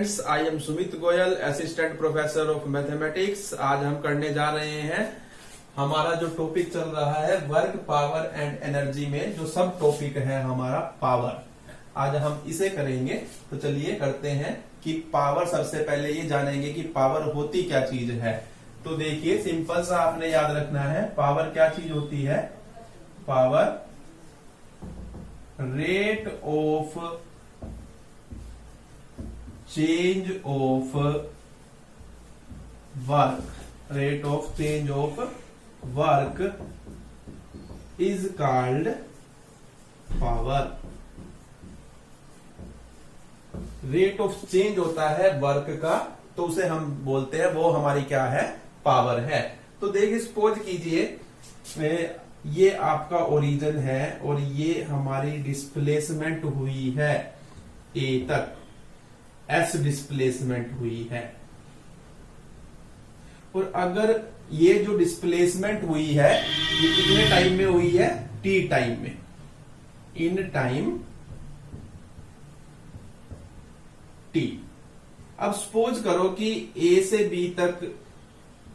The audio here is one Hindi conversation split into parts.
Students, I am Sumit Goyal, assistant professor of mathematics. आज हम करने जा रहे हैं हमारा जो टॉपिक चल रहा है वर्क, पावर एंड एनर्जी में जो सब टॉपिक है हमारा पावर। आज हम इसे करेंगे। तो चलिए करते हैं कि पावर। सबसे पहले ये जानेंगे कि पावर होती क्या चीज है। तो देखिए, सिंपल सा आपने याद रखना है, पावर क्या चीज होती है। Power rate of change of work, rate of change of work is called power. Rate of change होता है वर्क का, तो उसे हम बोलते हैं, वो हमारी क्या है, पावर है। तो देखिए, सपोज कीजिए ये आपका ओरिजिन है और ये हमारी डिस्प्लेसमेंट हुई है ए तक, एस डिस्प्लेसमेंट हुई है। और अगर ये जो डिस्प्लेसमेंट हुई है ये कितने टाइम में हुई है, टी टाइम में, इन टाइम टी। अब सपोज करो कि ए से बी तक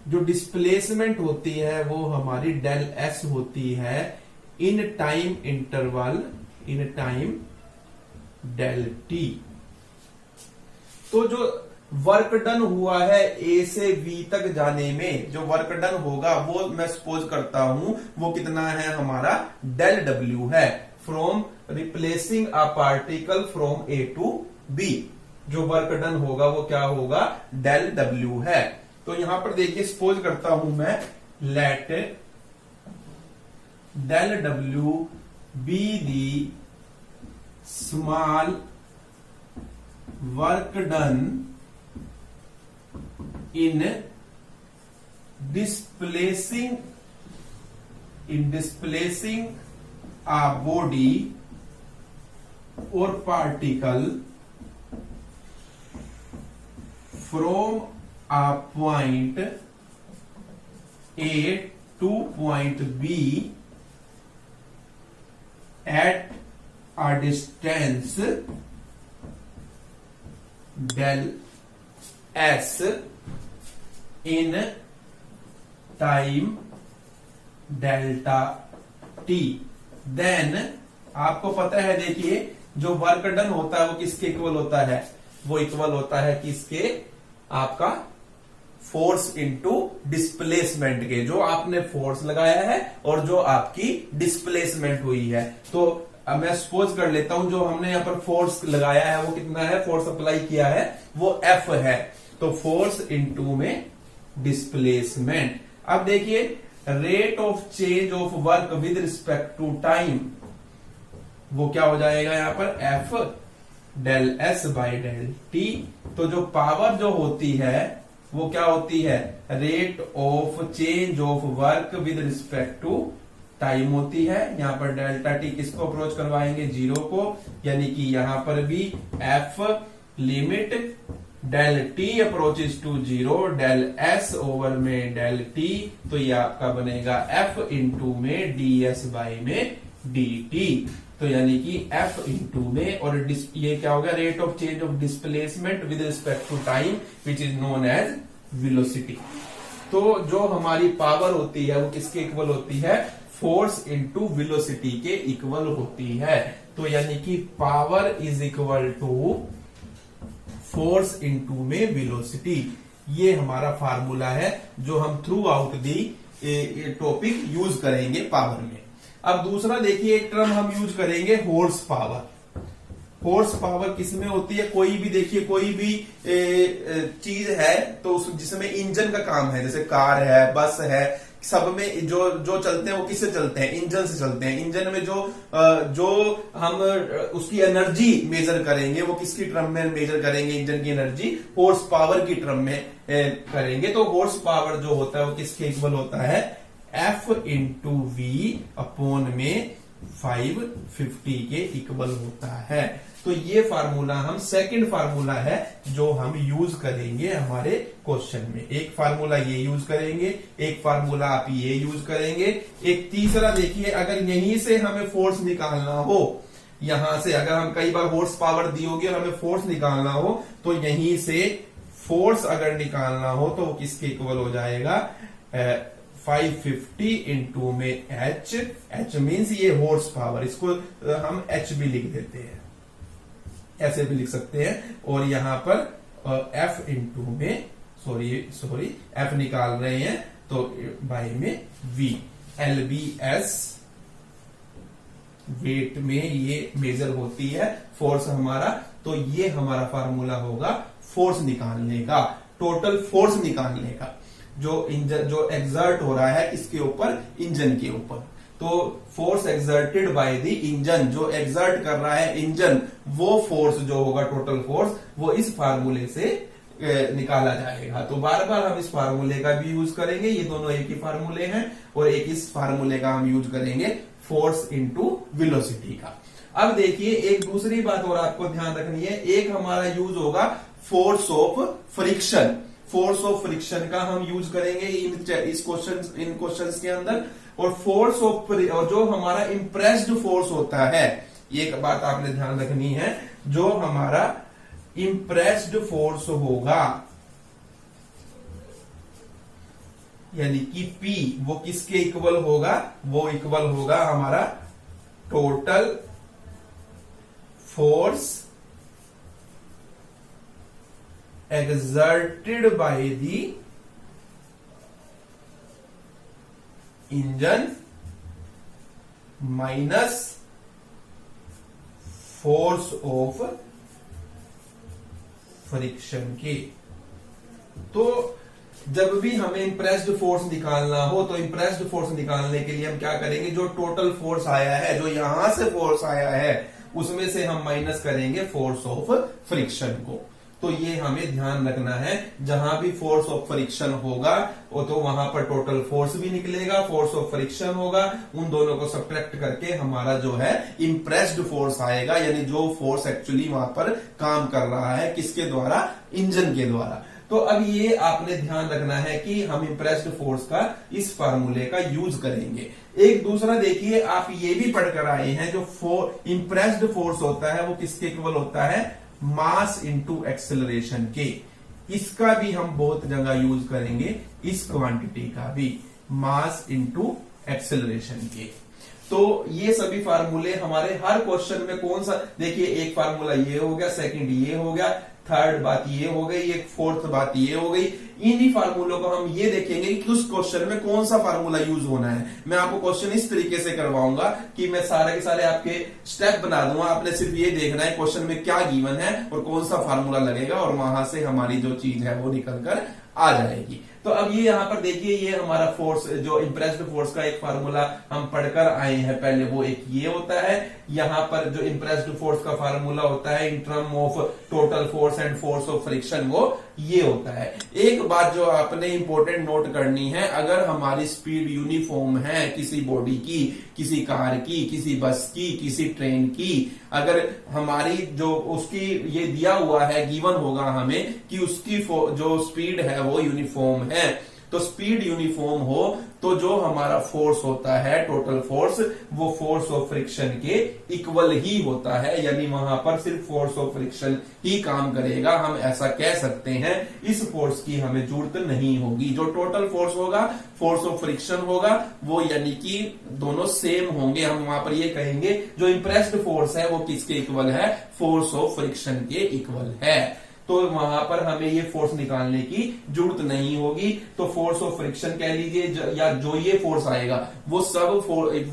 जो डिस्प्लेसमेंट होती है वो हमारी डेल एस होती है in time interval, in time del T. तो जो वर्क डन हुआ है ए से बी तक जाने में, जो वर्क डन होगा वो मैं सपोज करता हूं वो कितना है, हमारा डेल डब्ल्यू है, from replacing a particle from A to B. जो वर्क डन होगा वो क्या होगा, डेल डब्ल्यू है। तो यहां पर देखिए, सपोज करता हूं मैं, let del W be the small work done in displacing a body or particle from a point A to point B at a distance del S in time delta T. Then आपको पता है, देखिए जो वर्क डन होता है वो किसके इक्वल होता है, वो इक्वल होता है किसके, आपका फोर्स इनटू डिस्प्लेसमेंट के। जो आपने फोर्स लगाया है और जो आपकी डिस्प्लेसमेंट हुई है। तो अब मैं सपोज कर लेता हूं, जो हमने यहां पर फोर्स लगाया है वो कितना है, फोर्स अप्लाई किया है वो एफ है। तो फोर्स इनटू में डिस्प्लेसमेंट। अब देखिए, rate of change of work with respect to time, वो क्या हो जाएगा यहां पर, F del S by del T. तो जो पावर जो होती है वो क्या होती है, rate of change of work with respect to time होती है। यहां पर डेल्टा टी किसको अप्रोच करवाएंगे, जीरो को, यानी कि यहां पर भी F limit del T approaches to zero, del S over में डेल टी। तो ये आपका बनेगा एफ इंटू में डी एस बाई में डी टी। तो यानी कि एफ इंटू में, और ये क्या होगा, rate of change of displacement with respect to time which is known as velocity. तो जो हमारी पावर होती है वो किसके इक्वल होती है, फोर्स इंटू वेलोसिटी के इक्वल होती है। तो यानी कि power is equal to force into में वेलोसिटी। ये हमारा फार्मूला है जो हम throughout the topic use करेंगे पावर में। अब दूसरा देखिए, एक टर्म हम यूज करेंगे हॉर्स पावर। हॉर्स पावर किसमें होती है, कोई भी देखिए, कोई भी चीज है तो जिसमें इंजन का काम है, जैसे कार है, बस है, सब में जो चलते हैं वो किससे चलते हैं, इंजन से चलते हैं। इंजन में जो हम उसकी एनर्जी मेजर करेंगे वो किसकी टर्म में मेजर करेंगे, इंजन की एनर्जी हॉर्स पावर की टर्म में करेंगे। तो हॉर्स पावर जो होता है वो किसके इक्वल होता है, एफ इंटू वी अपॉन में 550 के इक्वल होता है। तो ये फार्मूला हम सेकंड फार्मूला है जो हम यूज करेंगे हमारे क्वेश्चन में। एक फार्मूला ये यूज करेंगे, एक फार्मूला आप ये यूज करेंगे, एक तीसरा देखिए, अगर यहीं से हमें फोर्स निकालना हो यहां से अगर हम कई बार हॉर्स पावर दी होगी और हमें फोर्स निकालना हो तो यहीं से फोर्स अगर निकालना हो तो वो किसके इक्वल हो जाएगा 550 इंटू में एच मीन्स ये हॉर्स पावर, इसको हम एच भी लिख देते हैं, ऐसे भी लिख सकते हैं। और यहां पर एफ इंटू में सॉरी एफ निकाल रहे हैं तो बाय में वी, LBS वेट में ये मेजर होती है फोर्स हमारा। तो ये हमारा फार्मूला होगा फोर्स निकालने का, टोटल फोर्स निकालने का, जो इंजन जो एग्जर्ट हो रहा है इसके ऊपर, इंजन के ऊपर। तो force exerted by the engine, जो एग्जर्ट कर रहा है इंजन, वो फोर्स जो होगा टोटल फोर्स, वो इस फार्मूले से निकाला जाएगा। तो बार बार हम इस फार्मूले का भी यूज करेंगे, ये दोनों एक ही फार्मूले हैं, और एक इस फार्मूले का हम यूज करेंगे फोर्स इनटू वेलोसिटी का। अब देखिए एक दूसरी बात और आपको ध्यान रखनी है, एक हमारा यूज होगा force of friction. Force of friction का हम यूज करेंगे इन क्वेश्चंस के अंदर। और फोर्स ऑफ, और जो हमारा इंप्रेस्ड फोर्स होता है, एक बात आपने ध्यान रखनी है, जो हमारा इंप्रेस्ड फोर्स होगा यानी कि P, वो किसके इक्वल होगा, वो इक्वल होगा हमारा total force exerted by the engine minus force of friction के। तो जब भी हमें इंप्रेस्ड फोर्स निकालना हो तो इंप्रेस्ड फोर्स निकालने के लिए हम क्या करेंगे, जो टोटल फोर्स आया है, जो यहां से फोर्स आया है, उसमें से हम माइनस करेंगे फोर्स ऑफ फ्रिक्शन को। तो ये हमें ध्यान रखना है, जहां भी फोर्स ऑफ फ्रिक्शन होगा वो तो वहां पर टोटल फोर्स भी निकलेगा, फोर्स ऑफ फ्रिक्शन होगा, उन दोनों को सब्ट्रैक्ट करके हमारा जो है इंप्रेस्ड फोर्स आएगा, यानी जो फोर्स एक्चुअली वहां पर काम कर रहा है, किसके द्वारा, इंजन के द्वारा। तो अब ये आपने ध्यान रखना है कि हम इंप्रेस्ड फोर्स का इस फार्मूले का यूज करेंगे। एक दूसरा देखिए, आप ये भी पढ़कर आए हैं, जो इंप्रेस्ड फोर्स होता है वो किसके इक्वल होता है, मास इंटू एक्सेलरेशन के। इसका भी हम बहुत जगह यूज करेंगे, इस क्वांटिटी का भी, मास इंटू एक्सेलरेशन के। तो ये सभी फार्मूले हमारे हर क्वेश्चन में कौन सा, देखिए एक फार्मूला ये हो गया, सेकंड ये हो गया, थर्ड बात ये हो गई, एक फोर्थ बात ये हो गई। इन्हीं फार्मूलों को हम ये देखेंगे कि उस क्वेश्चन में कौन सा फार्मूला यूज होना है। मैं आपको क्वेश्चन इस तरीके से करवाऊंगा कि मैं सारे के सारे आपके स्टेप बना दूंगा, आपने सिर्फ ये देखना है क्वेश्चन में क्या गिवन है और कौन सा फार्मूला लगेगा, और वहां से हमारी जो चीज है वो निकल कर आ जाएगी। तो अब ये यहां पर देखिए, ये हमारा फोर्स, जो इंप्रेस्ड फोर्स का एक फार्मूला हम पढ़कर आए हैं पहले, वो एक ये होता है। यहां पर जो इंप्रेस्ड फोर्स का फार्मूला होता है in term of total force and force of friction, वो ये होता है। एक बात जो आपने इंपॉर्टेंट नोट करनी है, अगर हमारी स्पीड यूनिफॉर्म है किसी बॉडी की, किसी कार की, किसी बस की, किसी ट्रेन की, अगर हमारी जो उसकी ये दिया हुआ है, गिवन होगा हमें कि उसकी जो स्पीड है वो यूनिफॉर्म है, तो स्पीड यूनिफॉर्म हो तो जो हमारा फोर्स होता है टोटल फोर्स, वो फोर्स ऑफ फ्रिक्शन के इक्वल ही होता है, यानी वहां पर सिर्फ फोर्स ऑफ फ्रिक्शन ही काम करेगा, हम ऐसा कह सकते हैं। इस फोर्स की हमें जरूरत नहीं होगी। जो टोटल फोर्स होगा, फोर्स ऑफ फ्रिक्शन होगा, वो यानी कि दोनों सेम होंगे। हम वहां पर ये कहेंगे जो इंप्रेस्ड फोर्स है वो किसके इक्वल है, फोर्स ऑफ फ्रिक्शन के इक्वल है। तो वहां पर हमें ये फोर्स निकालने की जरूरत नहीं होगी। तो फोर्स ऑफ फ्रिक्शन कह लीजिए, या जो ये फोर्स आएगा वो सब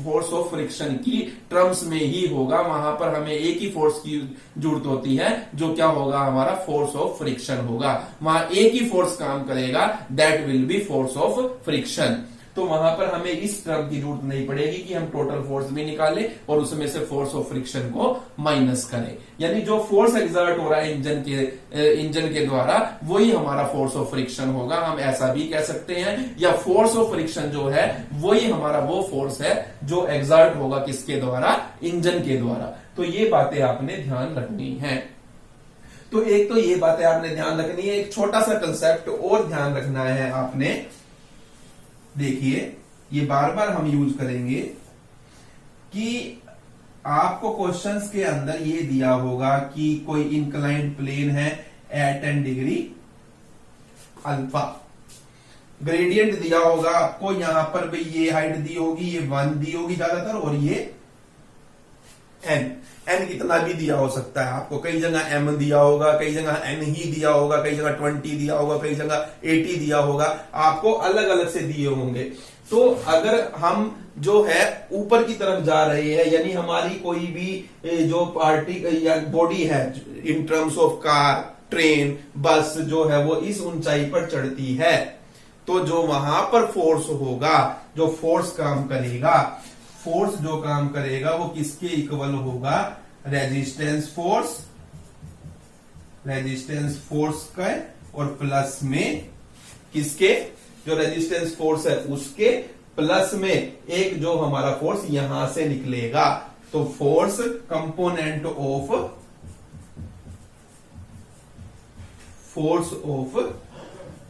फोर्स ऑफ फ्रिक्शन की टर्म्स में ही होगा। वहां पर हमें एक ही फोर्स की जरूरत होती है, जो क्या होगा, हमारा फोर्स ऑफ फ्रिक्शन होगा। वहां एक ही फोर्स काम करेगा, that will be force of friction. तो वहां पर हमें इस टर्म की जरूरत नहीं पड़ेगी कि हम टोटल फोर्स भी निकालें और उसमें से फोर्स ऑफ फ्रिक्शन को माइनस करें। यानी जो फोर्स एक्सर्ट हो रहा है इंजन के द्वारा, वही हमारा फोर्स ऑफ फ्रिक्शन होगा, हम ऐसा भी कह सकते हैं। या फोर्स ऑफ फ्रिक्शन जो है वही हमारा वो फोर्स है जो एक्सर्ट होगा किसके द्वारा, इंजन के द्वारा। तो ये बातें आपने ध्यान रखनी है। तो एक तो ये बातें आपने ध्यान रखनी है। एक छोटा सा कंसेप्ट और ध्यान रखना है आपने, देखिए ये बार बार हम यूज करेंगे कि आपको क्वेश्चंस के अंदर ये दिया होगा कि कोई इंक्लाइंड प्लेन है एट 10 डिग्री अल्फा, ग्रेडियंट दिया होगा आपको, यहां पर भी ये हाइट दी होगी, ये 1 दी होगी ज्यादातर, और ये n कितना भी दिया हो सकता है आपको, कई जगह m दिया होगा, कई जगह n ही दिया होगा, कई जगह 20 दिया होगा, कई जगह 80 दिया होगा, आपको अलग अलग से दिए होंगे। तो अगर हम जो है ऊपर की तरफ जा रहे हैं, यानी हमारी कोई भी जो पार्टी या बॉडी है in terms of car, train, बस जो है वो इस ऊंचाई पर चढ़ती है, तो जो वहां पर फोर्स होगा, जो फोर्स काम करेगा, फोर्स जो काम करेगा वो किसके इक्वल होगा, रेजिस्टेंस फोर्स का, और प्लस में किसके, जो रेजिस्टेंस फोर्स है उसके प्लस में एक जो हमारा फोर्स यहां से निकलेगा, तो फोर्स कंपोनेंट ऑफ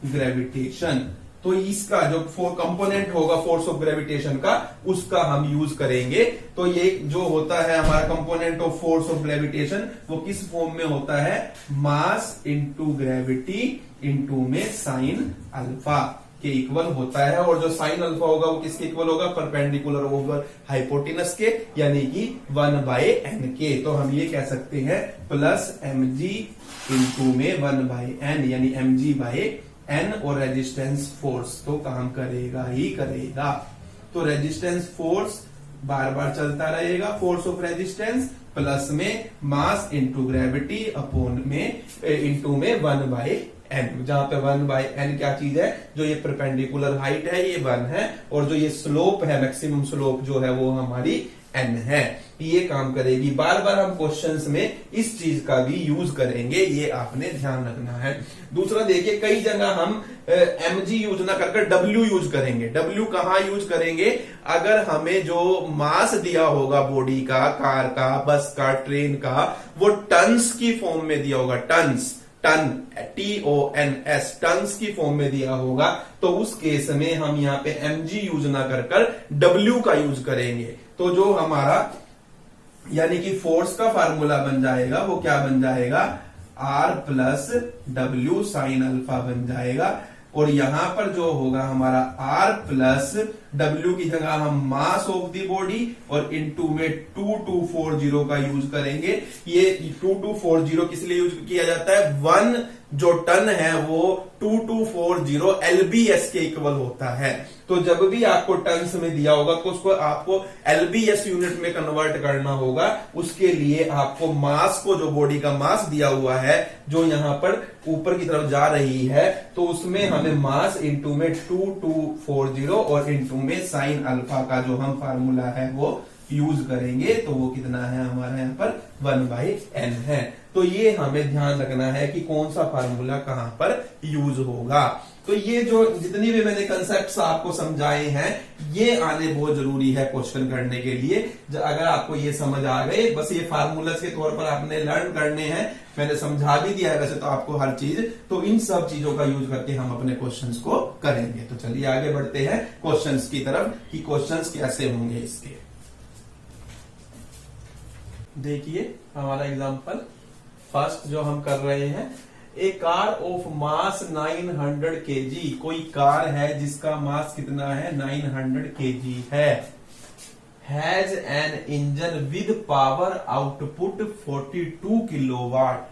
ग्रेविटेशन। तो इसका जो कंपोनेंट होगा फोर्स ऑफ ग्रेविटेशन का, उसका हम यूज करेंगे। तो ये जो होता है हमारा component of force of gravitation, वो किस फॉर्म में होता है, मास इंटू ग्रेविटी इंटू में साइन अल्फा के इक्वल होता है। और जो साइन अल्फा होगा वो किसके इक्वल होगा, परपेंडिकुलर ओवर हाइपोटेनस के, यानी कि 1/n के। तो हम ये कह सकते हैं प्लस mg इंटू में 1/n, यानी mg/n, और रेजिस्टेंस फोर्स तो काम करेगा ही करेगा। तो रेजिस्टेंस फोर्स बार बार चलता रहेगा, फोर्स ऑफ रेजिस्टेंस प्लस में मास इंटू ग्रेविटी अपॉन में इंटू में 1/n, जहां पे 1/n क्या चीज है, जो ये परपेंडिकुलर हाइट है ये 1 है, और जो ये स्लोप है, मैक्सिमम स्लोप जो है वो हमारी n है। ये काम करेगी। बार बार हम क्वेश्चंस में इस चीज का भी यूज करेंगे, ये आपने ध्यान रखना है। दूसरा देखिए, कई जगह हम mg यूज ना करके w यूज करेंगे। w कहां यूज करेंगे, अगर हमें जो मास दिया होगा बॉडी का, कार का, बस का, ट्रेन का, वो टन्स की फॉर्म में दिया होगा, टन्स, टन, TONS, टन्स की फॉर्म में दिया होगा, तो उस केस में हम यहाँ पे mg यूज ना कर w का यूज करेंगे। तो जो हमारा यानी कि फोर्स का फार्मूला बन जाएगा वो क्या बन जाएगा, R plus W sine alpha बन जाएगा। और यहां पर जो होगा हमारा R प्लस W की जगह हम मास ऑफ द बॉडी और इनटू में 2240 का यूज करेंगे। ये 2240 किस लिए यूज किया जाता है, 1 जो टन है वो 2240 LBS के इक्वल होता है। तो जब भी आपको टन्स में दिया होगा तो उसको आपको LBS यूनिट में कन्वर्ट करना होगा। उसके लिए आपको मास को, जो बॉडी का मास दिया हुआ है जो यहां पर ऊपर की तरफ जा रही है, तो उसमें हमें मास इंटू में 2240 और इंटू में साइन अल्फा का जो हम फार्मूला है वो यूज करेंगे। तो वो कितना है हमारा यहाँ पर 1/n है। तो ये हमें ध्यान रखना है कि कौन सा फार्मूला कहां पर यूज होगा। तो ये जो जितनी भी मैंने कंसेप्ट्स आपको समझाए हैं, ये आने बहुत जरूरी है क्वेश्चन करने के लिए। अगर आपको ये समझ आ गए, बस ये फार्मूलास के तौर पर आपने लर्न करने हैं, मैंने समझा भी दिया है वैसे तो आपको हर चीज, तो इन सब चीजों का यूज करके हम अपने क्वेश्चंस को करेंगे। तो चलिए आगे बढ़ते हैं क्वेश्चंस की तरफ कि क्वेश्चंस कैसे होंगे इसके। देखिए हमारा एग्जांपल फर्स्ट जो हम कर रहे हैं, ए कार ऑफ मास 900 kg, कोई कार है जिसका मास कितना है 900 kg है, has an engine with power output 42 kilowatt,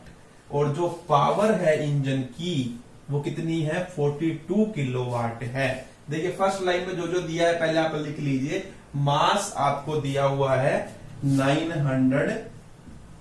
और जो पावर है इंजन की वो कितनी है 42 किलोवाट है। देखिए फर्स्ट लाइन में जो जो दिया है पहले आप लिख लीजिए। मास आपको दिया हुआ है 900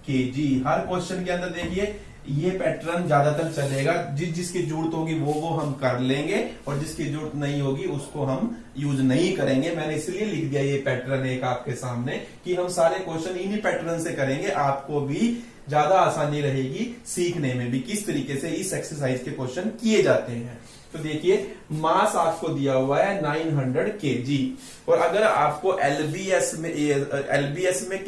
kg। हर क्वेश्चन के अंदर देखिए ये पैटर्न ज्यादातर चलेगा, जिसकी जरूरत होगी वो हम कर लेंगे, और जिसकी जरूरत नहीं होगी उसको हम यूज नहीं करेंगे। मैंने इसलिए लिख दिया ये पैटर्न एक आपके सामने कि हम सारे क्वेश्चन इन्हीं पैटर्न से करेंगे, आपको भी ज्यादा आसानी रहेगी सीखने में भी किस तरीके से इस एक्सरसाइज के क्वेश्चन किए जाते हैं। तो देखिए मास आपको दिया हुआ है 900 kg, और अगर आपको LBS में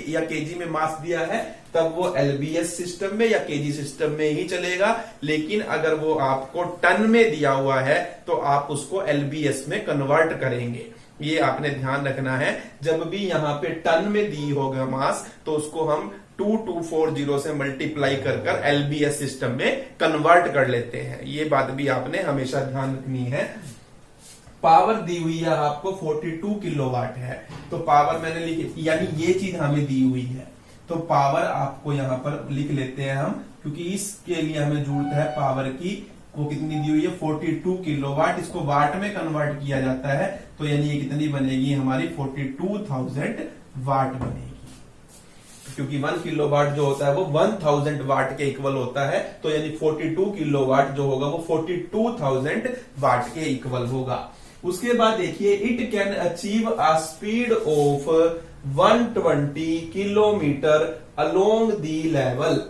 या kg में मास दिया है तब वो LBS सिस्टम में या kg सिस्टम में ही चलेगा। लेकिन अगर वो आपको टन में दिया हुआ है तो आप उसको LBS में कन्वर्ट करेंगे। ये आपने ध्यान रखना है। जब भी यहाँ पे टन में दी होगा मास तो उसको हम 2240 से मल्टीप्लाई कर एलबीएस सिस्टम में कन्वर्ट कर लेते हैं। ये बात भी आपने हमेशा ध्यान रखनी है। पावर दी हुई है आपको 42 किलोवाट है, तो पावर मैंने लिखी, यानी ये चीज हमें दी हुई है, तो पावर आपको यहां पर लिख लेते हैं हम, क्योंकि इसके लिए हमें जरूरत है पावर की। वो कितनी दी हुई है 42 किलोवाट, इसको वाट में कन्वर्ट किया जाता है, तो यानी ये कितनी बनेगी हमारी 42,000 वाट बनेगी, क्योंकि 1 किलोवाट जो होता है वो 1000 वाट के इक्वल होता है, तो यानी 42 किलोवाट जो होगा वो 42,000 वाट के इक्वल होगा। उसके बाद देखिए, it can achieve a speed of 120 kilometre along the level.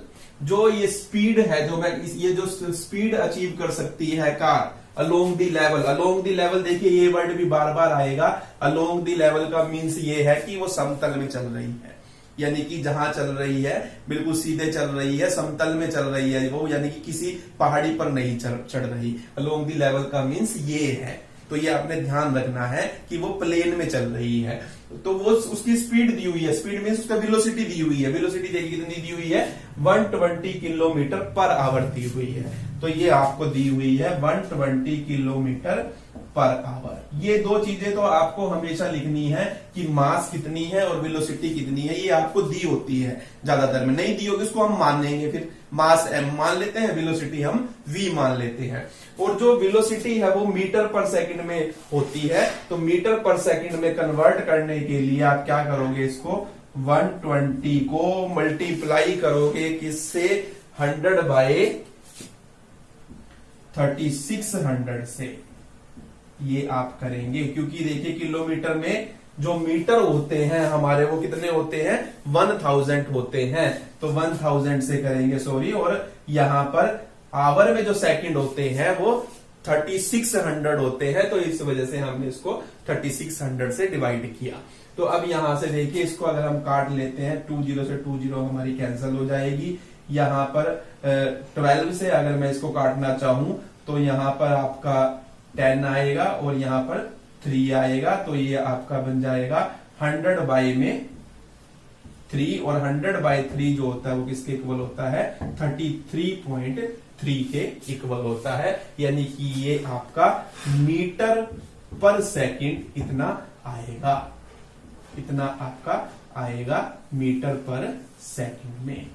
जो ये स्पीड है, जो मैं ये जो स्पीड अचीव कर सकती है car along the level, along the level, देखिए ये वर्ड भी बार बार आएगा। अलोंग दी लेवल का मीन्स ये है कि वो समतल में चल रही है, यानी कि जहां चल रही है बिल्कुल सीधे चल रही है, समतल में चल रही है वो, यानी कि किसी पहाड़ी पर नहीं चढ़ रही। अलोंग दी लेवल का मीन्स ये है, तो ये आपने ध्यान रखना है कि वो प्लेन में चल रही है। तो वो उसकी स्पीड दी हुई है, स्पीड मीन्स उसका वेलोसिटी दी हुई है। वेलोसिटी देखिए कितनी दी हुई है 120 किलोमीटर पर आवर दी हुई है, तो ये आपको दी हुई है 120 किलोमीटर पर आवर। ये दो चीजें तो आपको हमेशा लिखनी है कि मास कितनी है और वेलोसिटी कितनी है, ये आपको दी होती है। ज्यादातर में नहीं दी होगी, उसको हम मान लेंगे, फिर मास m मान लेते हैं, वेलोसिटी हम v मान लेते हैं। और जो वेलोसिटी है वो मीटर पर सेकंड में होती है, तो मीटर पर सेकंड में कन्वर्ट करने के लिए आप क्या करोगे, इसको 120 को मल्टीप्लाई करोगे किससे, 100 बाय 3600 से, ये आप करेंगे। क्योंकि देखिए किलोमीटर में जो मीटर होते हैं हमारे वो कितने होते हैं 1000 होते हैं, तो 1000 से करेंगे, सॉरी। और यहां पर आवर में जो सेकंड होते हैं वो 3600 होते हैं, तो इस वजह से हमने इसको 3600 से डिवाइड किया। तो अब यहां से देखिए, इसको अगर हम काट लेते हैं, 20 से 20 हमारी कैंसिल हो जाएगी। यहां पर 12 से अगर मैं इसको काटना चाहूं तो यहां पर आपका 10 आएगा और यहां पर 3 आएगा, तो ये आपका बन जाएगा 100 बाय में 3, और 100 बाय 3 जो होता है वो किसके इक्वल होता है 33.3 के इक्वल होता है, यानी कि ये आपका मीटर पर सेकंड इतना आएगा, इतना आपका आएगा मीटर पर सेकंड में।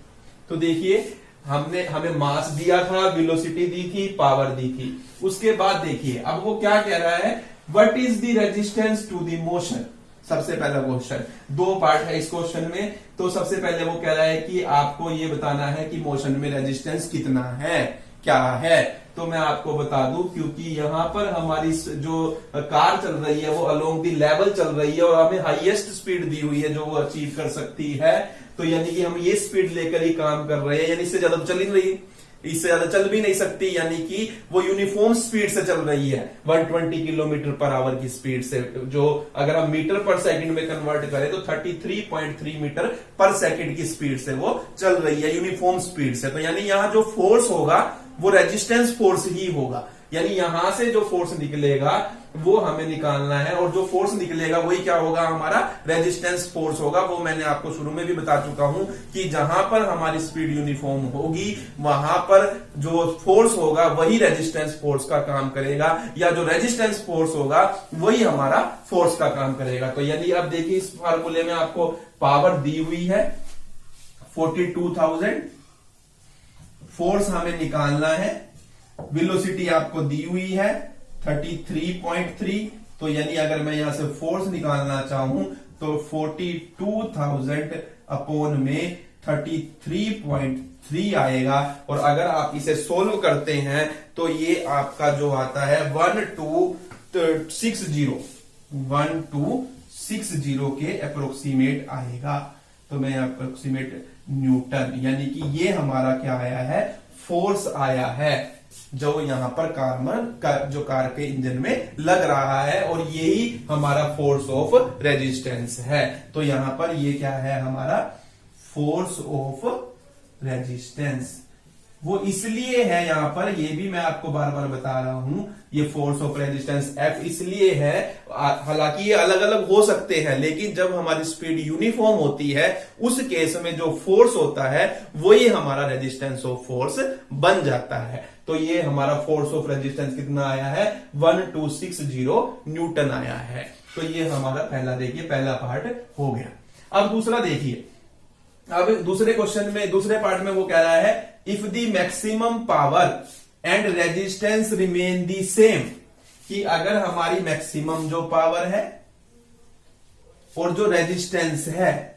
तो देखिए हमें मास दिया था, वेलोसिटी दी थी, पावर दी थी। उसके बाद देखिए अब वो क्या कह रहा है, what is the resistance to the motion. सबसे पहला क्वेश्चन, 2 पार्ट है इस क्वेश्चन में। तो सबसे पहले वो कह रहा है कि आपको ये बताना है कि मोशन में रेजिस्टेंस कितना है, क्या है। तो मैं आपको बता दूं, क्योंकि यहां पर हमारी जो कार चल रही है वो अलोंग दी लेवल चल रही है और हमें हाईएस्ट स्पीड दी हुई है जो वो अचीव कर सकती है, तो यानी कि हम ये स्पीड लेकर ही काम कर रहे हैं, यानी इससे ज्यादा चल ही नहीं रही, इससे ज्यादा चल भी नहीं सकती, यानी कि वो यूनिफॉर्म स्पीड से चल रही है 120 किलोमीटर पर आवर की स्पीड से, जो अगर हम मीटर पर सेकंड में कन्वर्ट करें तो 33.3 मीटर पर सेकंड की स्पीड से वो चल रही है, यूनिफॉर्म स्पीड से। तो यानी यहां जो फोर्स होगा वो रेजिस्टेंस फोर्स ही होगा, यानी यहां से जो फोर्स निकलेगा वो हमें निकालना है, और जो फोर्स निकलेगा वही क्या होगा, हमारा रेजिस्टेंस फोर्स होगा। वो मैंने आपको शुरू में भी बता चुका हूं कि जहां पर हमारी स्पीड यूनिफॉर्म होगी वहां पर जो फोर्स होगा वही रेजिस्टेंस फोर्स का काम करेगा, या जो रेजिस्टेंस फोर्स होगा वही हमारा फोर्स का काम करेगा। तो यानी अब देखिए इस फार्मूले में आपको पावर दी हुई है 42,000, फोर्स हमें निकालना है, वेलोसिटी आपको दी हुई है 33.3, तो यानी अगर मैं यहां से फोर्स निकालना चाहूं तो 42,000 अपॉन में 33.3 आएगा। और अगर आप इसे सोल्व करते हैं तो ये आपका जो आता है 1260 के अप्रोक्सीमेट आएगा। तो मैं अप्रोक्सीमेट न्यूटन, यानी कि ये हमारा क्या आया है, फोर्स आया है जो यहां पर जो कार के इंजन में लग रहा है, और यही हमारा फोर्स ऑफ रेजिस्टेंस है। तो यहां पर ये क्या है हमारा फोर्स ऑफ रेजिस्टेंस, वो इसलिए है यहां पर, ये भी मैं आपको बार बार बता रहा हूं, ये फोर्स ऑफ रेजिस्टेंस F इसलिए है, हालांकि ये अलग अलग हो सकते हैं, लेकिन जब हमारी स्पीड यूनिफॉर्म होती है उस केस में जो फोर्स होता है वही हमारा रेजिस्टेंस ऑफ फोर्स बन जाता है। तो ये हमारा फोर्स ऑफ रेजिस्टेंस कितना आया है, 1260 न्यूटन आया है। तो ये हमारा पहला, देखिए पहला पार्ट हो गया। अब दूसरा देखिए, अब दूसरे क्वेश्चन में, दूसरे पार्ट में वो कह रहा है if the maximum power and resistance remain the same, कि अगर हमारी मैक्सिमम जो पावर है और जो रेजिस्टेंस है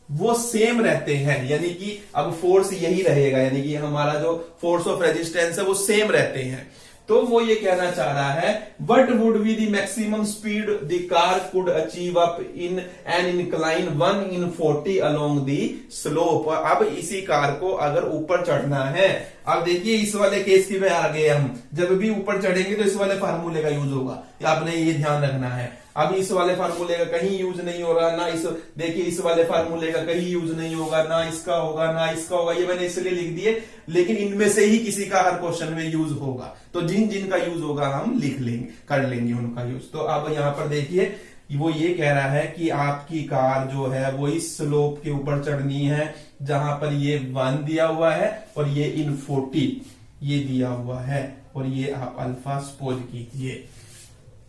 वो सेम रहते हैं, यानी कि अब फोर्स यही रहेगा, यानी कि हमारा जो फोर्स ऑफ रेजिस्टेंस है वो सेम रहते हैं, तो वो ये कहना चाह रहा है what would be the maximum speed the car could achieve up in an incline 1/40 along the slope. अब इसी कार को अगर ऊपर चढ़ना है, अब देखिए इस वाले केस की में आ गए हम, जब भी ऊपर चढ़ेंगे तो इस वाले फार्मूले का यूज होगा, आपने ये ध्यान रखना है। अब इस वाले फार्मूले का कहीं यूज नहीं होगा, ना इस, देखिए इस वाले फार्मूले का कहीं यूज नहीं होगा, ना इसका होगा ना इसका होगा, ये मैंने इसलिए लिख दिए, लेकिन इनमें से ही किसी का हर क्वेश्चन में यूज होगा, तो जिन जिन का यूज होगा हम लिख लेंगे, कर लेंगे उनका यूज। तो अब यहां पर देखिए वो ये कह रहा है कि आपकी कार जो है वो इस स्लोप के ऊपर चढ़नी है जहां पर ये 1 दिया हुआ है और ये इन 40 ये दिया हुआ है, और ये आप अल्फा सपोज कीजिए।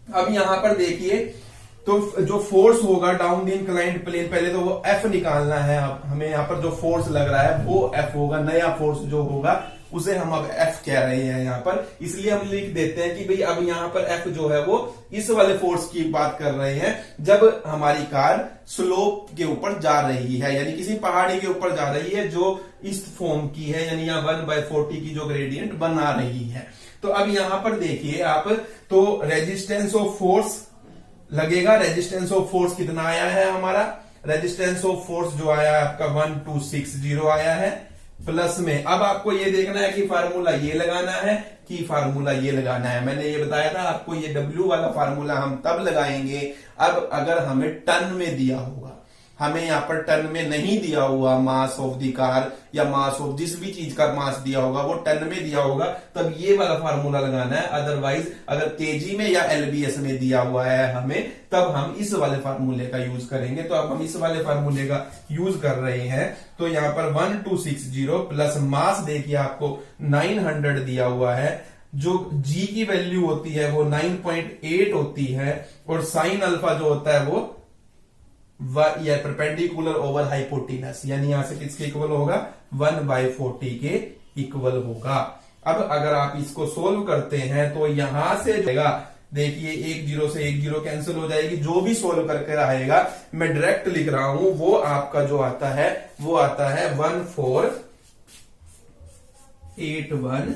अब यहां पर देखिए, तो जो फोर्स होगा डाउन द इंक्लाइंड प्लेन, पहले तो वो F निकालना है। अब हमें यहां पर जो फोर्स लग रहा है वो F होगा, नया फोर्स जो होगा उसे हम अब F कह रहे हैं यहां पर, इसलिए हम लिख देते हैं कि भाई अब यहां पर F जो है वो इस वाले फोर्स की बात कर रहे हैं जब हमारी कार स्लोप के ऊपर जा रही है, यानी किसी पहाड़ी के ऊपर जा रही है जो इस फॉर्म की है, यानी यहाँ 1/40 की जो ग्रेडियंट बना रही है। तो अब यहां पर देखिए आप, तो रेजिस्टेंस ऑफ फोर्स लगेगा, रेजिस्टेंस ऑफ फोर्स कितना आया है हमारा, रेजिस्टेंस ऑफ फोर्स जो आया है आपका 1260 आया है, प्लस में अब आपको ये देखना है कि फार्मूला ये लगाना है कि फार्मूला ये लगाना है। मैंने ये बताया था आपको, ये W वाला फार्मूला हम तब लगाएंगे अब अगर हमें टन में दिया होगा, हमें यहाँ पर टन में नहीं दिया हुआ मास ऑफ दी कार या मास ऑफ जिस भी चीज का मास दिया होगा वो टन में दिया होगा, तब ये वाला फार्मूला लगाना है। अदरवाइज अगर केजी में या LBS में दिया हुआ है हमें, तब हम इस वाले फार्मूले का यूज करेंगे। तो अब हम इस वाले फार्मूले का यूज कर रहे हैं, तो यहाँ पर 1260 प्लस मास देखिए आपको 900 दिया हुआ है, जो G की वैल्यू होती है वो 9.8 होती है, और साइन अल्फा जो होता है वो या परपेंडिकुलर ओवर हाइपोटेनस, यानी यहां से किसके इक्वल होगा, 1/40 के इक्वल होगा। अब अगर आप इसको सोल्व करते हैं तो यहां से जो देखिए 1 0 से 1 0 कैंसिल हो जाएगी, जो भी सोल्व करके आएगा मैं डायरेक्ट लिख रहा हूं वो आपका जो आता है वो आता है 1481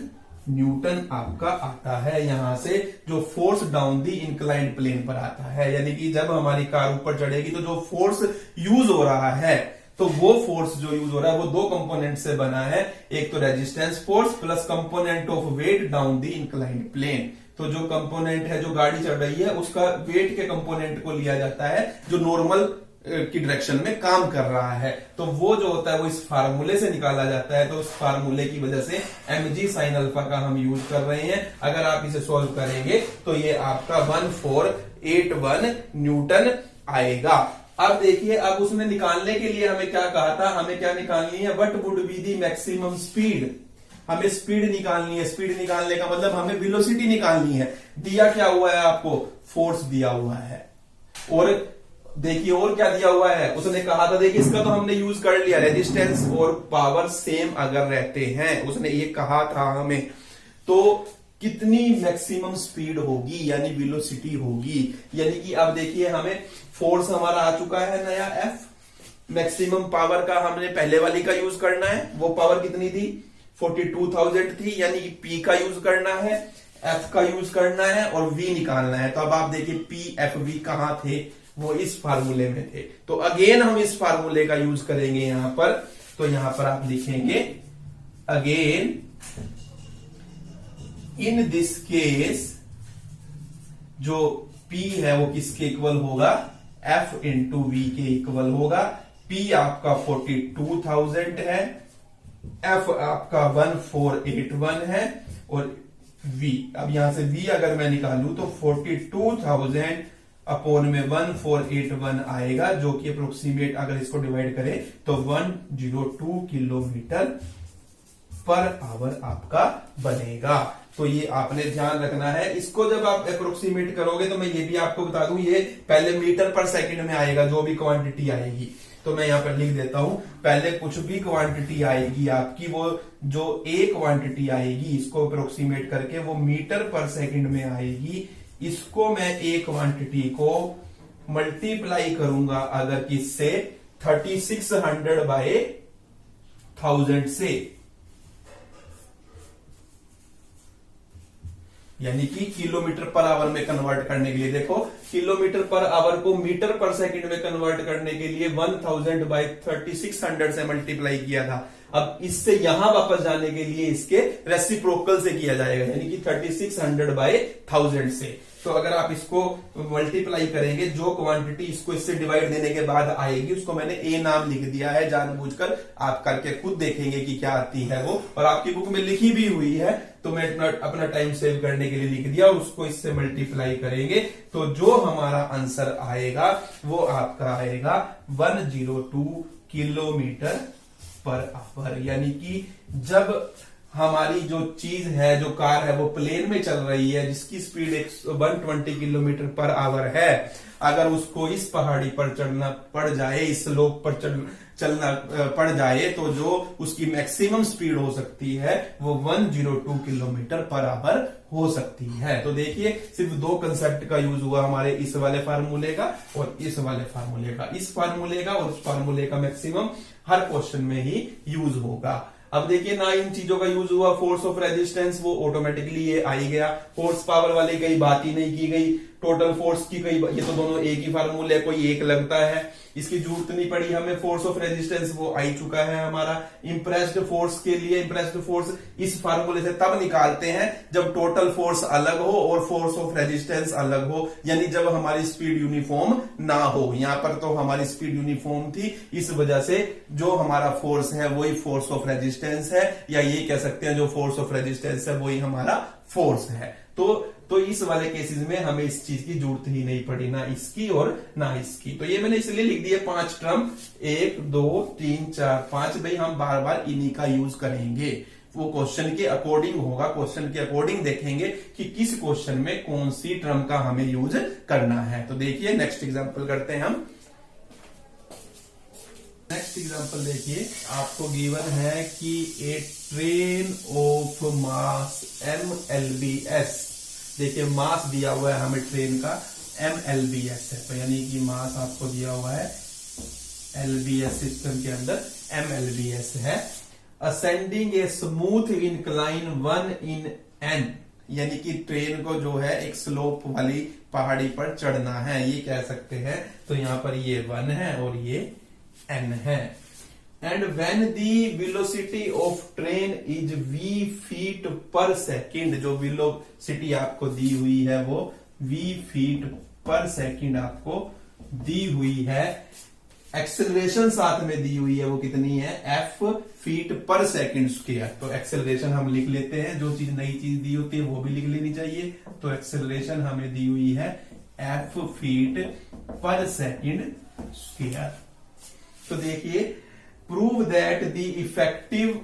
न्यूटन आपका आता है, यहां से जो force down the inclined plane पर आता है। यानी कि जब हमारी कार ऊपर चढ़ेगी तो जो फोर्स यूज हो रहा है, तो वो फोर्स जो यूज हो रहा है वो दो कंपोनेंट से बना है, एक तो resistance force plus component of weight down the inclined plane. तो जो कंपोनेंट है जो गाड़ी चढ़ रही है उसका वेट के कंपोनेंट को लिया जाता है जो नॉर्मल की डायरेक्शन में काम कर रहा है, तो वो जो होता है वो इस फार्मूले से निकाला जाता है। तो उस फार्मूले की वजह से mg साइन अल्फा का हम यूज कर रहे हैं। अगर आप इसे सॉल्व करेंगे तो ये आपका 1481 न्यूटन आएगा। अब देखिए, अब उसने निकालने के लिए हमें क्या कहा था, हमें क्या निकालनी है, what would be the maximum speed, हमें स्पीड निकालनी है। स्पीड निकालने का मतलब हमें वेलोसिटी निकालनी है। दिया क्या हुआ है आपको, फोर्स दिया हुआ है, और देखिए और क्या दिया हुआ है, उसने कहा था, देखिए इसका तो हमने यूज कर लिया, रेजिस्टेंस और पावर सेम अगर रहते हैं, उसने ये कहा था हमें, तो कितनी मैक्सिमम स्पीड होगी यानी वेलोसिटी होगी। यानी कि अब देखिए हमें फोर्स हमारा आ चुका है नया F, मैक्सिमम पावर का हमने पहले वाली का यूज करना है, वो पावर कितनी थी 42,000 थी, यानी कि P का यूज करना है, F का यूज करना है और V निकालना है। तो अब आप देखिए P F V कहां थे, वो इस फार्मूले में थे, तो अगेन हम इस फार्मूले का यूज करेंगे यहां पर। तो यहां पर आप लिखेंगे अगेन इन दिस केस जो P है वो किसके इक्वल होगा, F इंटू V के इक्वल होगा। P आपका 42,000 है एफ आपका 1481 है और V, अब यहां से V अगर मैं निकालूं तो 42,000 अपॉन में 1481 आएगा, जो कि अप्रोक्सीमेट अगर इसको डिवाइड करें तो 102 किलोमीटर पर आवर आपका बनेगा। तो ये आपने ध्यान रखना है। इसको जब आप अप्रोक्सीमेट करोगे तो मैं ये भी आपको बता दूं, ये पहले मीटर पर सेकंड में आएगा जो भी क्वांटिटी आएगी। तो मैं यहां पर लिख देता हूं, पहले कुछ भी क्वांटिटी आएगी आपकी, वो जो ए क्वांटिटी आएगी इसको अप्रोक्सीमेट करके वो मीटर पर सेकंड में आएगी। इसको मैं ए क्वांटिटी को मल्टीप्लाई करूंगा अगर किससे 3600/1000 से, यानी कि किलोमीटर पर आवर में कन्वर्ट करने के लिए। देखो किलोमीटर पर आवर को मीटर पर सेकंड में कन्वर्ट करने के लिए 1000/3600 से मल्टीप्लाई किया था। अब इससे यहां वापस जाने के लिए इसके रेसिप्रोकल से किया जाएगा, यानी कि 3600/1000 से। तो अगर आप इसको मल्टीप्लाई करेंगे, जो क्वांटिटी इसको इससे डिवाइड देने के बाद आएगी उसको मैंने ए नाम लिख दिया है जानबूझकर, आप करके खुद देखेंगे कि क्या आती है वो, और आपकी बुक में लिखी भी हुई है, तो मैं अपना टाइम सेव करने के लिए लिख दिया और उसको इससे मल्टीप्लाई करेंगे तो जो हमारा आंसर आएगा वो आपका आएगा 102 किलोमीटर पर आवर। यानी कि जब हमारी जो चीज है, जो कार है, वो प्लेन में चल रही है जिसकी स्पीड 120 किलोमीटर पर आवर है, अगर उसको इस पहाड़ी पर चढ़ना पड़ जाए, इस स्लोप पर चलना पड़ जाए, तो जो उसकी मैक्सिमम स्पीड हो सकती है वो 102 किलोमीटर पर आवर हो सकती है। तो देखिए सिर्फ दो कंसेप्ट का यूज हुआ हमारे इस वाले फार्मूले का और इस वाले फार्मूले का। इस फार्मूले का और उस फार्मूले का मैक्सिमम हर क्वेश्चन में ही यूज होगा। अब देखिए ना इन चीजों का यूज हुआ, फोर्स ऑफ रेजिस्टेंस वो ऑटोमेटिकली ये आ ही गया, फोर्स पावर वाली कई बात ही नहीं की गई, टोटल फोर्स की कई, ये तो दोनों एक ही फार्मूले, कोई एक लगता है, इसकी जरूरत नहीं पड़ी हमें। फोर्स ऑफ रेजिस्टेंस वो आ ही चुका है हमारा। इंप्रेस्ड फोर्स के लिए इंप्रेस्ड फोर्स इस फार्मूले से तब निकालते हैं जब टोटल फोर्स अलग हो और फोर्स ऑफ रेजिस्टेंस अलग हो, यानी जब हमारी स्पीड यूनिफॉर्म ना हो। यहां पर तो हमारी स्पीड यूनिफॉर्म थी, इस वजह से जो हमारा फोर्स है वही फोर्स ऑफ रेजिस्टेंस है, या ये कह सकते हैं जो फोर्स ऑफ रेजिस्टेंस है वही हमारा फोर्स है। तो इस वाले केसेस में हमें इस चीज की जरूरत ही नहीं पड़ी, ना इसकी और ना इसकी। तो ये मैंने इसलिए लिख दिए 5 टर्म, 1 2 3 4 5। भाई हम बार बार इन्हीं का यूज करेंगे, वो क्वेश्चन के अकॉर्डिंग होगा, क्वेश्चन के अकॉर्डिंग देखेंगे कि किस क्वेश्चन में कौन सी टर्म का हमें यूज करना है। तो देखिए नेक्स्ट एग्जांपल करते हैं हम। नेक्स्ट एग्जांपल देखिए, आपको गिवन है कि ए ट्रेन ऑफ मास MLBS, देखिए मास दिया हुआ है हमें ट्रेन का MLBS है, तो यानी कि मास आपको दिया हुआ है LBS सिस्टम के अंदर MLBS है। Ascending a smooth incline 1 in n, यानी कि ट्रेन को जो है एक स्लोप वाली पहाड़ी पर चढ़ना है, ये कह सकते हैं। तो यहां पर ये 1 है और ये n है। And when the velocity of train is v feet पर सेकेंड, जो वेलोसिटी आपको दी हुई है वो v फीट पर सेकेंड आपको दी हुई है। एक्सेलरेशन साथ में दी हुई है, वो कितनी है f फीट पर सेकेंड स्क्वायर। तो एक्सेलरेशन हम लिख लेते हैं, जो चीज नई चीज दी होती है वो भी लिख लेनी चाहिए। तो एक्सेलरेशन हमें दी हुई है f फीट पर सेकेंड स्क्वायर। तो देखिए prove that the effective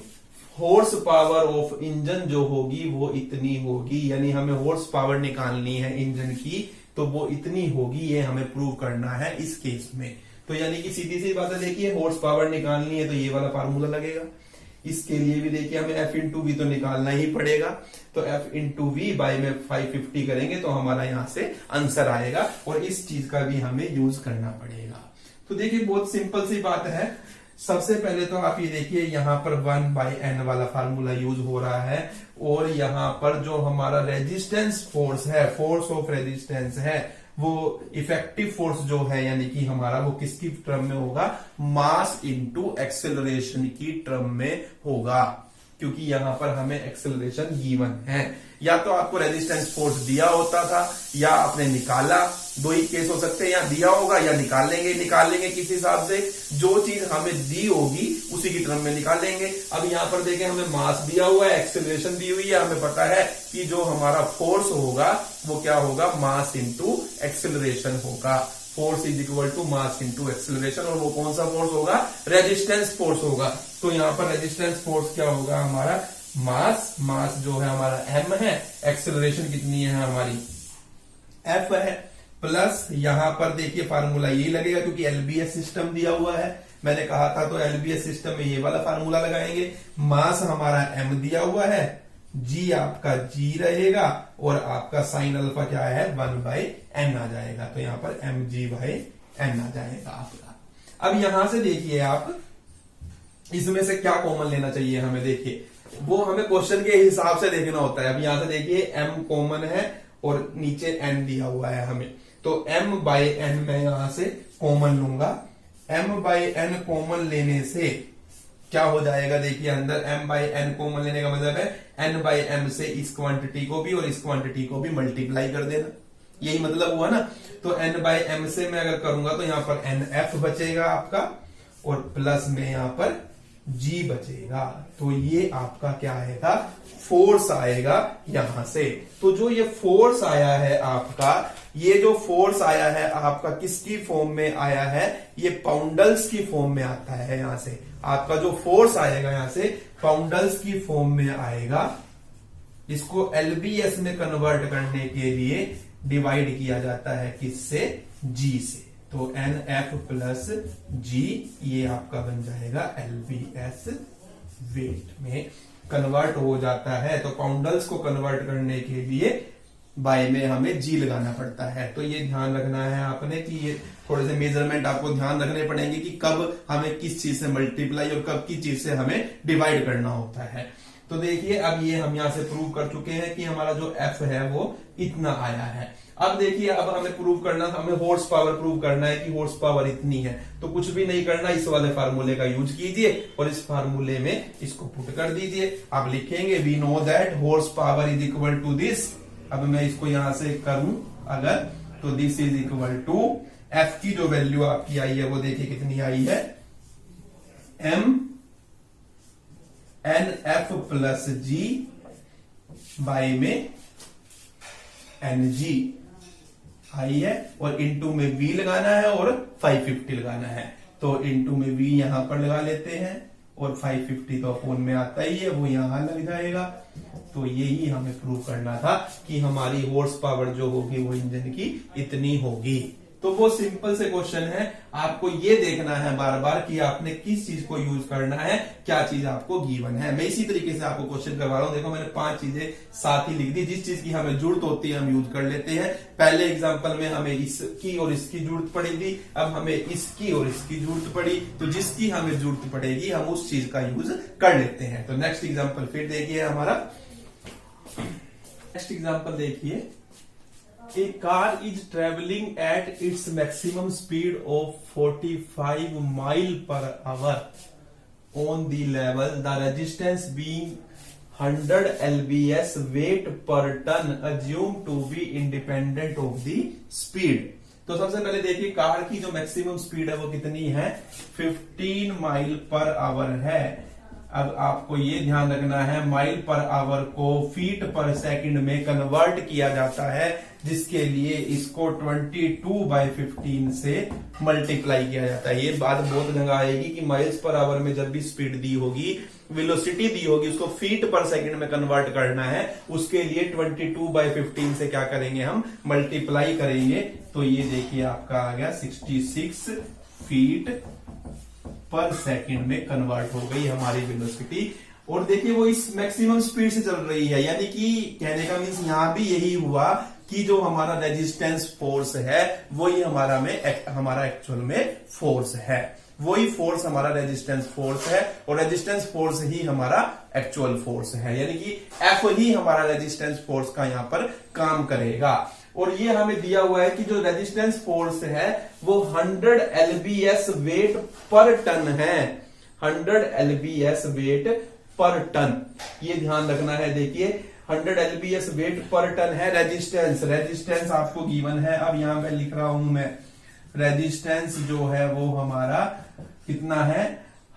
horse power of engine जो होगी वो इतनी होगी, यानी हमें हॉर्स पावर निकालनी है इंजन की, तो वो इतनी होगी, ये हमें प्रूव करना है इस केस में। तो यानी कि सीधी सी बात है, देखिए हॉर्स पावर निकालनी है तो ये वाला फार्मूला लगेगा। इसके लिए भी देखिए हमें F इंटू वी तो निकालना ही पड़ेगा, तो F इंटू वी बाई में 550 करेंगे तो हमारा यहां से आंसर आएगा, और इस चीज का भी हमें यूज करना पड़ेगा। तो देखिए बहुत सिंपल सी बात है। सबसे पहले तो आप ये देखिए यहाँ पर 1/n वाला फार्मूला यूज हो रहा है, और यहाँ पर जो हमारा रेजिस्टेंस फोर्स है, फोर्स ऑफ रेजिस्टेंस है, वो इफेक्टिव फोर्स जो है यानी कि हमारा वो किसकी टर्म में होगा, मास इनटू एक्सेलरेशन की टर्म में होगा। क्योंकि यहां पर हमें एक्सेलरेशन गिवन है। या तो आपको रेजिस्टेंस फोर्स दिया होता था या आपने निकाला, दो ही केस हो सकते हैं, या दिया होगा या निकालेंगे किस हिसाब से, जो चीज हमें दी होगी उसी की टर्म में निकालेंगे। अब यहां पर देखें हमें मास दिया हुआ है, एक्सेलरेशन दी हुई है, हमें पता है कि जो हमारा फोर्स होगा वो क्या होगा, मास इंटू एक्सेलरेशन होगा। Force is equal to mass into acceleration, और वो कौन सा फोर्स होगा, रेजिस्टेंस फोर्स होगा। तो यहां पर रेजिस्टेंस फोर्स क्या होगा हमारा, मास जो है हमारा m है, एक्सेलरेशन कितनी है हमारी f है, प्लस यहां पर देखिए फार्मूला ये लगेगा क्योंकि एलबीएस सिस्टम दिया हुआ है, मैंने कहा था, तो एलबीएस सिस्टम में ये वाला फार्मूला लगाएंगे। मास हमारा m दिया हुआ है, g आपका g रहेगा, और आपका साइन अल्फा क्या है, 1/n आ जाएगा, तो यहां पर mg/n आ जाएगा आपका। अब यहां से देखिए आप इसमें से क्या कॉमन लेना चाहिए हमें, देखिए वो हमें क्वेश्चन के हिसाब से देखना होता है। अब यहां से देखिए m कॉमन है और नीचे n दिया हुआ है हमें, तो m/n मैं यहां से कॉमन लूंगा। m/n कॉमन लेने से क्या हो जाएगा, देखिए अंदर m/n कॉमन लेने का मतलब है n/m से इस क्वांटिटी को भी और इस क्वांटिटी को भी मल्टीप्लाई कर देना, यही मतलब हुआ ना। तो n/m से मैं अगर करूंगा तो यहां पर nf बचेगा आपका, और प्लस में यहां पर g बचेगा, तो ये आपका क्या आएगा, फोर्स आएगा यहां से। तो जो ये फोर्स आया है आपका, ये जो फोर्स आया है आपका किसकी फॉर्म में आया है, ये पाउंडल्स की फॉर्म में आता है। यहां से आपका जो फोर्स आएगा यहां से पाउंडल्स की फॉर्म में आएगा। इसको एलबीएस में कन्वर्ट करने के लिए डिवाइड किया जाता है किससे, g से, तो NF प्लस G ये आपका बन जाएगा LBS, वेट में कन्वर्ट हो जाता है। तो पाउंडल्स को कन्वर्ट करने के लिए बाय में हमें G लगाना पड़ता है। तो ये ध्यान रखना है आपने कि ये थोड़े से मेजरमेंट आपको ध्यान रखने पड़ेंगे कि कब हमें किस चीज से मल्टीप्लाई और कब किस चीज से हमें डिवाइड करना होता है। तो देखिए अब ये हम यहां से प्रूव कर चुके हैं कि हमारा जो F है वो इतना आया है। अब देखिए अब हमें प्रूव करना, हमें हॉर्स पावर प्रूव करना है कि हॉर्स पावर इतनी है, तो कुछ भी नहीं करना, इस वाले फार्मूले का यूज कीजिए और इस फार्मूले में इसको पुट कर दीजिए। आप लिखेंगे we know that horse power is equal to this. अब मैं इसको यहां से करूं अगर, तो this is equal to F की जो वैल्यू आपकी आई है वो देखिए कितनी आई है, m nf plus g by में ng आई है, और इंटू में v लगाना है और 550 लगाना है। तो इंटू में v यहां पर लगा लेते हैं और 550 तो फोन में आता ही है, वो यहां लग जाएगा। तो यही हमें प्रूव करना था कि हमारी हॉर्स पावर जो होगी वो इंजन की इतनी होगी। तो वो सिंपल से क्वेश्चन है, आपको ये देखना है बार बार कि आपने किस चीज को यूज करना है, क्या चीज आपको गिवन है। मैं इसी तरीके से आपको क्वेश्चन करवा रहा हूं। देखो मैंने 5 चीजें साथ ही लिख दी, जिस चीज की हमें जरूरत होती है हम यूज कर लेते हैं। पहले एग्जांपल में हमें इसकी और इसकी जरूरत पड़ी थी, अब हमें इसकी और इसकी जरूरत पड़ी, तो जिसकी हमें जरूरत पड़ेगी हम उस चीज का यूज कर लेते हैं। तो नेक्स्ट एग्जाम्पल फिर देखिए हमारा, नेक्स्ट एग्जाम्पल देखिए, A car is traveling at its maximum speed of 45 mile per hour on the level, the resistance being 100 lbs, weight per ton assumed to be independent of the speed। तो सबसे पहले देखिए कार की जो मैक्सिमम स्पीड है वो कितनी है, 15 माइल पर आवर है। अब आपको ये ध्यान रखना है माइल पर आवर को फीट पर सेकंड में कन्वर्ट किया जाता है, जिसके लिए इसको 22/15 से मल्टीप्लाई किया जाता है। ये बात बहुत जगह आएगी कि माइल्स पर आवर में जब भी स्पीड दी होगी, वेलोसिटी दी होगी, उसको फीट पर सेकंड में कन्वर्ट करना है, उसके लिए 22/15 से क्या करेंगे हम, मल्टीप्लाई करेंगे। तो ये देखिए आपका आ गया 66 फीट पर सेकंड में कन्वर्ट हो गई हमारी वेलोसिटी। और देखिए वो इस मैक्सिमम स्पीड से चल रही है, यानी कि कहने का मीन्स यहां भी यही हुआ कि जो हमारा रेजिस्टेंस फोर्स है वही हमारा एक्चुअल में फोर्स है, वही फोर्स हमारा रेजिस्टेंस फोर्स है, और रेजिस्टेंस फोर्स ही हमारा एक्चुअल फोर्स है, यानी कि एफ ही हमारा रेजिस्टेंस फोर्स का यहां पर काम करेगा। और ये हमें दिया हुआ है कि जो रेजिस्टेंस फोर्स है वो 100 lbs वेट पर टन है, 100 lbs वेट पर टन, ये ध्यान रखना है। देखिए 100 lbs वेट पर टन है। रेजिस्टेंस आपको गिवन है। अब यहां पे लिख रहा हूं मैं, रेजिस्टेंस जो है वो हमारा कितना है,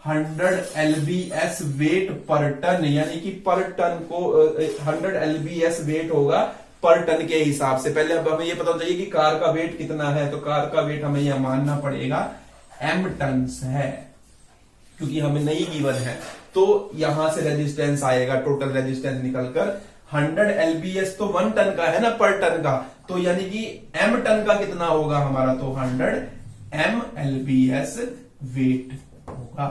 100 lbs वेट पर टन, यानी कि पर टन को 100 lbs वेट होगा पर टन के हिसाब से। पहले अब हमें ये पता चाहिए कि कार का वेट कितना है, तो कार का वेट हमें यह मानना पड़ेगा m टन्स है, क्योंकि हमें नहीं गिवन है। तो यहां से रेजिस्टेंस आएगा, टोटल रेजिस्टेंस निकलकर 100 lbs तो 1 टन का है ना, पर टन का, तो यानी कि m टन का कितना होगा हमारा, तो 100 m lbs वेट होगा।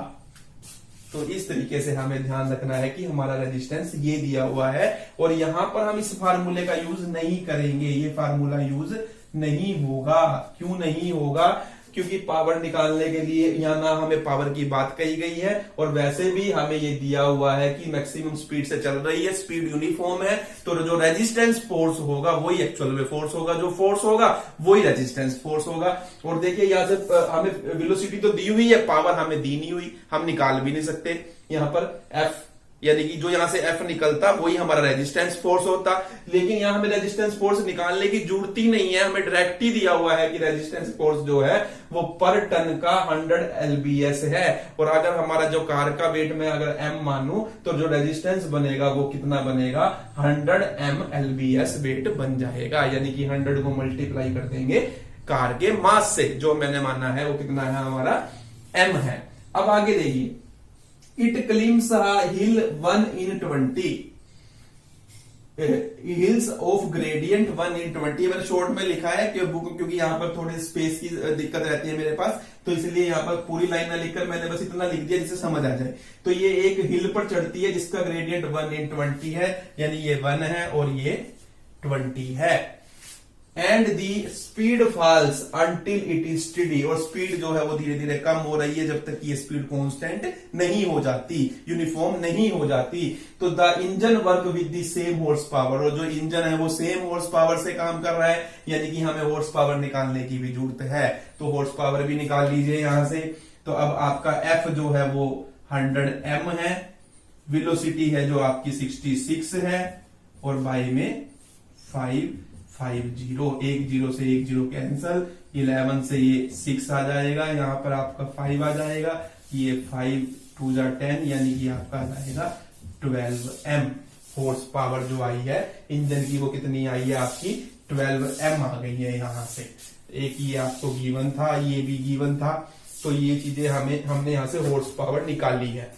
तो इस तरीके से हमें ध्यान रखना है कि हमारा रेजिस्टेंस ये दिया हुआ है, और यहां पर हम इस फार्मूले का यूज नहीं करेंगे, ये फार्मूला यूज नहीं होगा। क्यों नहीं होगा, क्योंकि पावर निकालने के लिए यहाँ ना हमें पावर की बात कही गई है, और वैसे भी हमें ये दिया हुआ है कि मैक्सिमम स्पीड से चल रही है, स्पीड यूनिफॉर्म है, तो जो रेजिस्टेंस फोर्स होगा वही एक्चुअल में फोर्स होगा, जो फोर्स होगा वही रेजिस्टेंस फोर्स होगा। और देखिए यहाँ से हमें वेलोसिटी तो दी हुई है, पावर हमें दी नहीं हुई, हम निकाल भी नहीं सकते। यहाँ पर F, यानी कि जो यहां से F निकलता वही हमारा रेजिस्टेंस फोर्स होता, लेकिन यहां हमें रेजिस्टेंस फोर्स निकालने की जरूरत ही नहीं है, हमें डायरेक्ट ही दिया हुआ है कि रेजिस्टेंस फोर्स जो है वो पर टन का 100 lbs है। और अगर हमारा जो कार का वेट में अगर m मानूं, तो जो रेजिस्टेंस बनेगा वो कितना बनेगा, 100 m lbs वेट बन जाएगा, यानी कि 100 को मल्टीप्लाई कर देंगे कार के मास से, जो मैंने माना है वो कितना है हमारा m है। अब आगे देखिए, it claims hill 1 in 20, hills of gradient 1 in 20। मैंने शॉर्ट में लिखा है क्योंकि यहाँ पर थोड़े स्पेस की दिक्कत रहती है मेरे पास, तो इसलिए यहाँ पर पूरी लाइन ना लिखकर मैंने बस इतना लिख दिया जिससे समझ आ जाए। तो ये एक हिल पर चढ़ती है जिसका ग्रेडियंट 1 in 20 है, यानी ये 1 है और ये 20 है। And the speed falls until it is steady, और स्पीड जो है वो धीरे धीरे कम हो रही है जब तक ये स्पीड कांस्टेंट नहीं हो जाती, यूनिफॉर्म नहीं हो जाती। तो the engine work with the same horse power, और जो इंजन है वो सेम हॉर्स पावर से काम कर रहा है, यानी कि हमें हॉर्स पावर निकालने की भी जरूरत है। तो हॉर्स पावर भी निकाल लीजिए यहां से। तो अब आपका F जो है वो 100 m है, वेलोसिटी है जो आपकी 66 है, और बाई में 550, एक जीरो से एक जीरो कैंसल, 11 से ये 6 आ जाएगा, यहाँ पर आपका 5 आ जाएगा, ये 5 2 जा 10, यानी कि आपका आ जाएगा 12 m। हॉर्स पावर जो आई है इंजन की वो कितनी आई है आपकी, 12 m आ गई है यहाँ से। एक ये आपको गिवन था, ये भी गिवन था, तो ये चीजें हमने यहाँ से हॉर्स पावर निकाली है।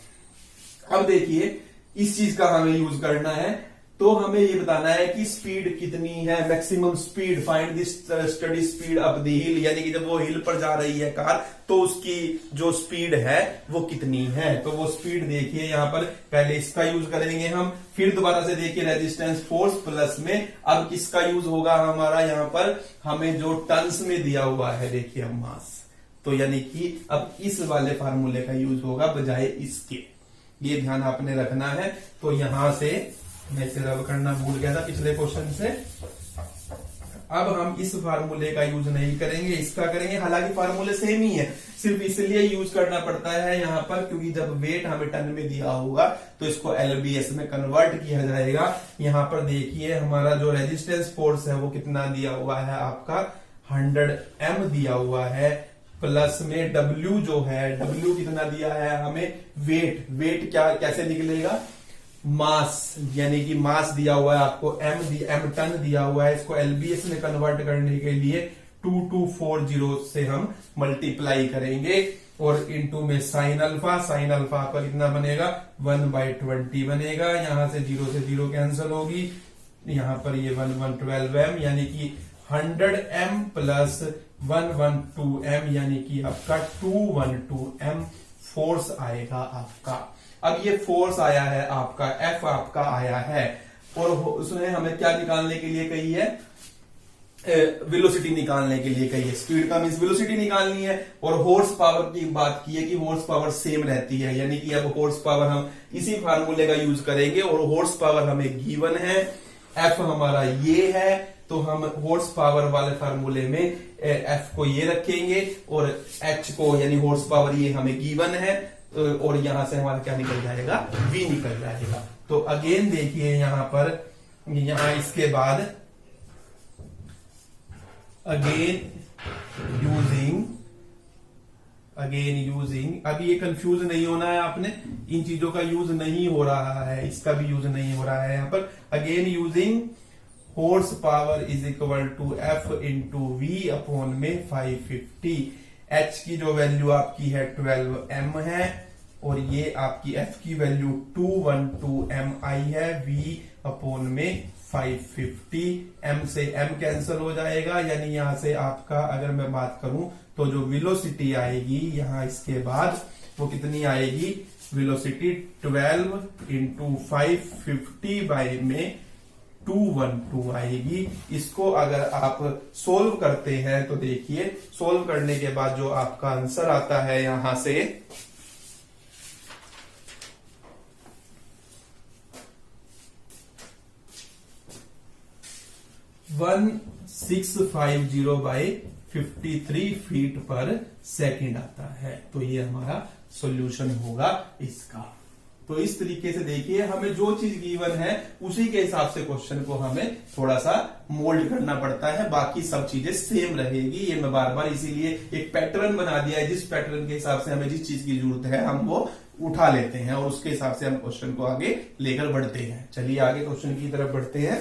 अब देखिए इस चीज का हमें यूज करना है, तो हमें ये बताना है कि स्पीड कितनी है, maximum speed, find this study speed up the हिल, यानी कि जब वो हिल पर जा रही है कार तो उसकी जो स्पीड है वो कितनी है। तो वो स्पीड देखिए यहाँ पर, पहले इसका यूज करेंगे हम, फिर दोबारा से देखिए रेजिस्टेंस फोर्स प्लस में अब किसका यूज होगा हमारा, यहाँ पर हमें जो टन्स में दिया हुआ है देखिए मास, तो यानी कि अब इस वाले फार्मूले का यूज होगा बजाय इसके, ये ध्यान आपने रखना है। तो यहां से मैं इसे रब करना भूल गया था पिछले क्वेश्चन से। अब हम इस फार्मूले का यूज नहीं करेंगे, इसका करेंगे, हालांकि फार्मूले सेम ही है, सिर्फ इसलिए यूज करना पड़ता है यहाँ पर क्योंकि जब वेट हमें टन में दिया होगा तो इसको LBS में कन्वर्ट किया जाएगा। यहाँ पर देखिए हमारा जो रेजिस्टेंस फोर्स है वो कितना दिया हुआ है आपका 100 m दिया हुआ है, प्लस में W जो है, W कितना दिया है हमें, वेट क्या कैसे निकलेगा, मास, यानी कि मास दिया हुआ है आपको m टन दिया हुआ है, इसको LBS में कन्वर्ट करने के लिए 2240 से हम मल्टीप्लाई करेंगे, और इनटू में साइन अल्फा आपका कितना बनेगा 1/20 बनेगा, यहां से 0 से 0 कैंसिल होगी, यहां पर ये 1112 m, यानी कि 100 m प्लस 112 m, यानी कि आपका 212 m फोर्स आएगा आपका। अब ये फोर्स आया है आपका, F आपका आया है, और उसने हमें क्या निकालने के लिए कही है, वेलोसिटी निकालने के लिए कही है। स्पीड का मींस वेलोसिटी निकालनी है, और हॉर्स पावर की बात की है कि हॉर्स पावर सेम रहती है, यानी कि अब हॉर्स पावर हम इसी फार्मूले का यूज करेंगे, और हॉर्स पावर हमें गिवन है, F हमारा ये है, तो हम हॉर्स पावर वाले फार्मूले में F को ये रखेंगे और H को, यानी हॉर्स पावर ये हमें गिवन है, और यहां से हमारा क्या निकल जाएगा, v निकल जाएगा। तो अगेन देखिए यहां पर, यहां इसके बाद अगेन यूजिंग, अभी ये कंफ्यूज नहीं होना है आपने, इन चीजों का यूज नहीं हो रहा है, इसका भी यूज नहीं हो रहा है यहां पर। Again using horse power is equal to F into V upon में 550। एच की जो वैल्यू आपकी है 12m है, और ये आपकी एफ की वैल्यू 212mi है, v अपॉन में 550। m से m कैंसिल हो जाएगा, यानी यहां से आपका अगर मैं बात करूं तो जो वेलोसिटी आएगी यहां इसके बाद वो कितनी आएगी, वेलोसिटी 12 इंटू 550 बाई में 212 आएगी। इसको अगर आप सोल्व करते हैं तो देखिए, सोल्व करने के बाद जो आपका आंसर आता है यहां से 1650 बाई 53 फीट पर सेकंड आता है। तो ये हमारा सॉल्यूशन होगा इसका। तो इस तरीके से देखिए, हमें जो चीज गिवन है उसी के हिसाब से क्वेश्चन को हमें थोड़ा सा मोल्ड करना पड़ता है, बाकी सब चीजें सेम रहेगी। ये मैं बार बार इसीलिए एक पैटर्न बना दिया है, जिस पैटर्न के हिसाब से हमें जिस चीज की जरूरत है हम वो उठा लेते हैं और उसके हिसाब से हम क्वेश्चन को आगे लेकर बढ़ते हैं। चलिए आगे क्वेश्चन की तरफ बढ़ते हैं।